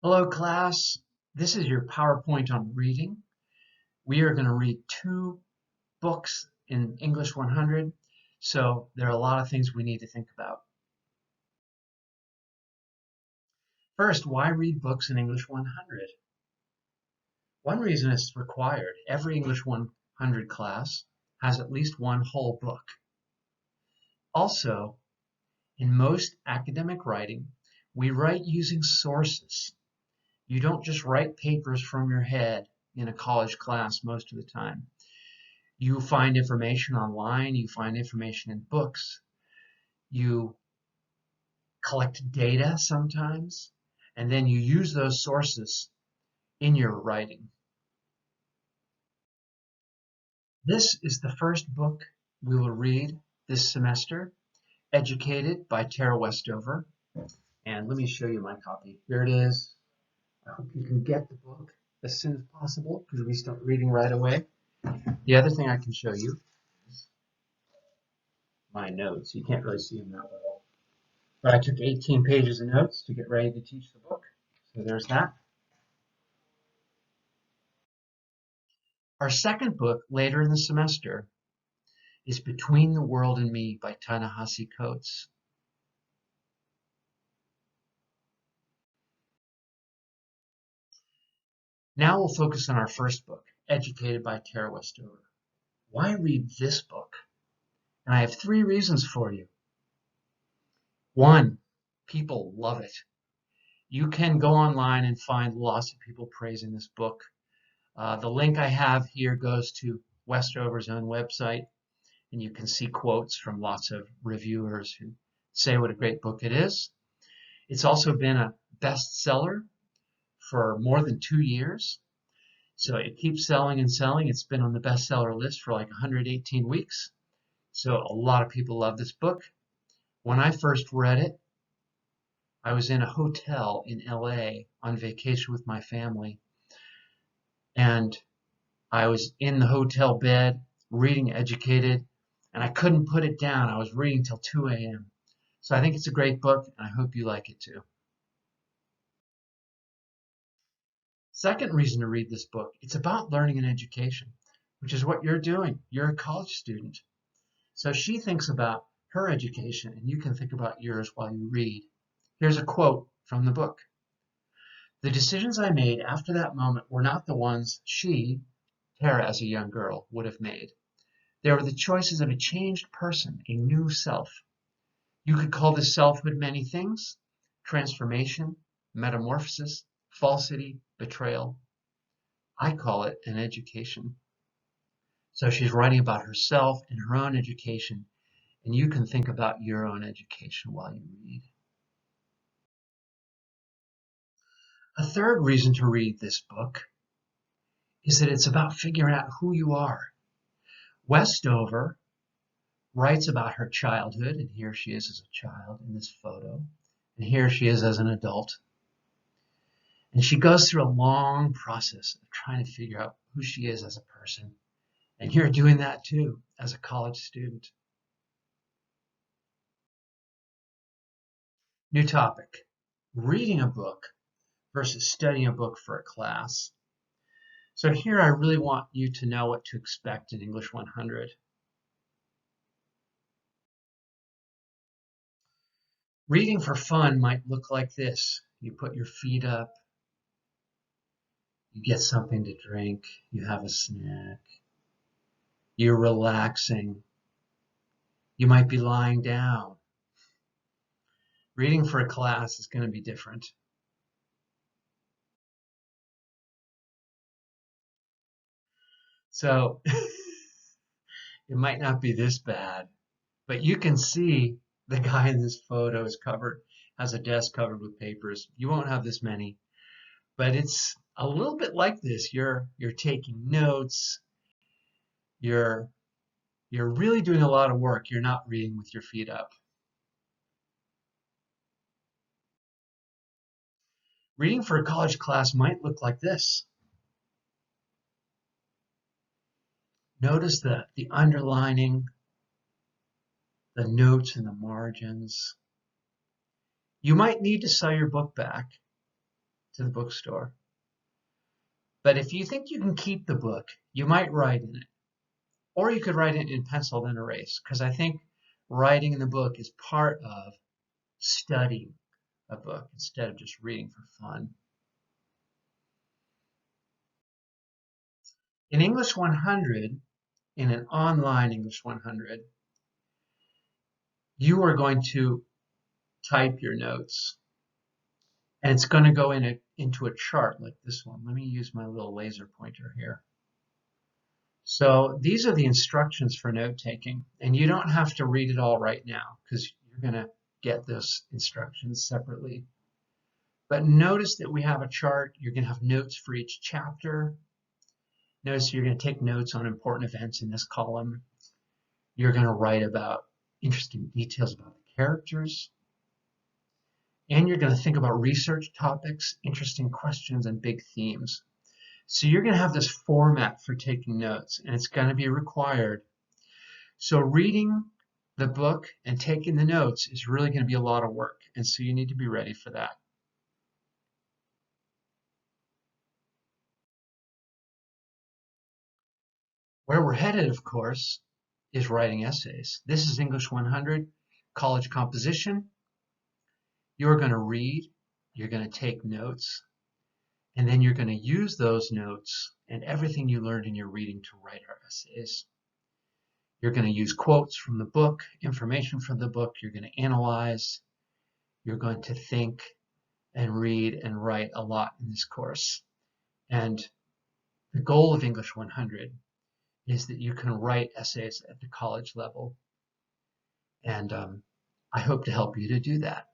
Hello, class. This is your PowerPoint on reading. We are going to read two books in English 100, so there are a lot of things we need to think about. First, why read books in English 100? One reason it's required. Every English 100 class has at least one whole book. Also, in most academic writing, we write using sources. You don't just write papers from your head in a college class most of the time. You find information online, you find information in books, you collect data sometimes, and then you use those sources in your writing. This is the first book we will read this semester, Educated by Tara Westover. And let me show you my copy. Here it is. I hope you can get the book as soon as possible because we start reading right away. The other thing I can show you is my notes. You can't really see them that well. But I took 18 pages of notes to get ready to teach the book. So there's that. Our second book later in the semester is Between the World and Me by Ta-Nehisi Coates. Now we'll focus on our first book, Educated by Tara Westover. Why read this book? And I have three reasons for you. One, people love it. You can go online and find lots of people praising this book. The link I have here goes to Westover's own website, and you can see quotes from lots of reviewers who say what a great book it is. It's also been a bestseller for more than 2 years. So it keeps selling and selling. It's been on the bestseller list for like 118 weeks. So a lot of people love this book. When I first read it, I was in a hotel in LA on vacation with my family. And I was in the hotel bed reading Educated, and I couldn't put it down. I was reading till 2 a.m. So I think it's a great book, and I hope you like it too. Second reason to read this book, it's about learning and education, which is what you're doing. You're a college student. So she thinks about her education, and you can think about yours while you read. Here's a quote from the book. The decisions I made after that moment were not the ones she, Tara as a young girl, would have made. They were the choices of a changed person, a new self. You could call this selfhood many things: transformation, metamorphosis, falsity, betrayal. I call it an education. So she's writing about herself and her own education, and you can think about your own education while you read. A third reason to read this book is that it's about figuring out who you are. Westover writes about her childhood, and here she is as a child in this photo, and here she is as an adult. And she goes through a long process of trying to figure out who she is as a person. And you're doing that too as a college student. New topic, reading a book versus studying a book for a class. So here I really want you to know what to expect in English 100. Reading for fun might look like this. You put your feet up, you get something to drink, you have a snack, you're relaxing, you might be lying down. Reading for a class is going to be different. So it might not be this bad, but you can see the guy in this photo is has a desk covered with papers. You won't have this many, but it's a little bit like this. You're taking notes. You're really doing a lot of work. You're not reading with your feet up. Reading for a college class might look like this. Notice the underlining, the notes in the margins. You might need to sell your book back. to the bookstore. But if you think you can keep the book, you might write in it. Or you could write it in pencil then erase, because I think writing in the book is part of studying a book instead of just reading for fun. In English 100, in an online English 100, you are going to type your notes, and it's going to go into a chart like this one. Let me use my little laser pointer here. So these are the instructions for note taking, and you don't have to read it all right now because you're going to get those instructions separately. But notice that we have a chart. You're going to have notes for each chapter. Notice you're going to take notes on important events in this column. You're going to write about interesting details about the characters. And you're going to think about research topics, interesting questions, and big themes. So you're going to have this format for taking notes, and it's going to be required. So reading the book and taking the notes is really going to be a lot of work, and so you need to be ready for that. Where we're headed, of course, is writing essays. This is English 100, college composition. You're going to read, you're going to take notes, and then you're going to use those notes and everything you learned in your reading to write our essays. You're going to use quotes from the book, information from the book. You're going to analyze. You're going to think and read and write a lot in this course. And the goal of English 100 is that you can write essays at the college level. And I hope to help you to do that.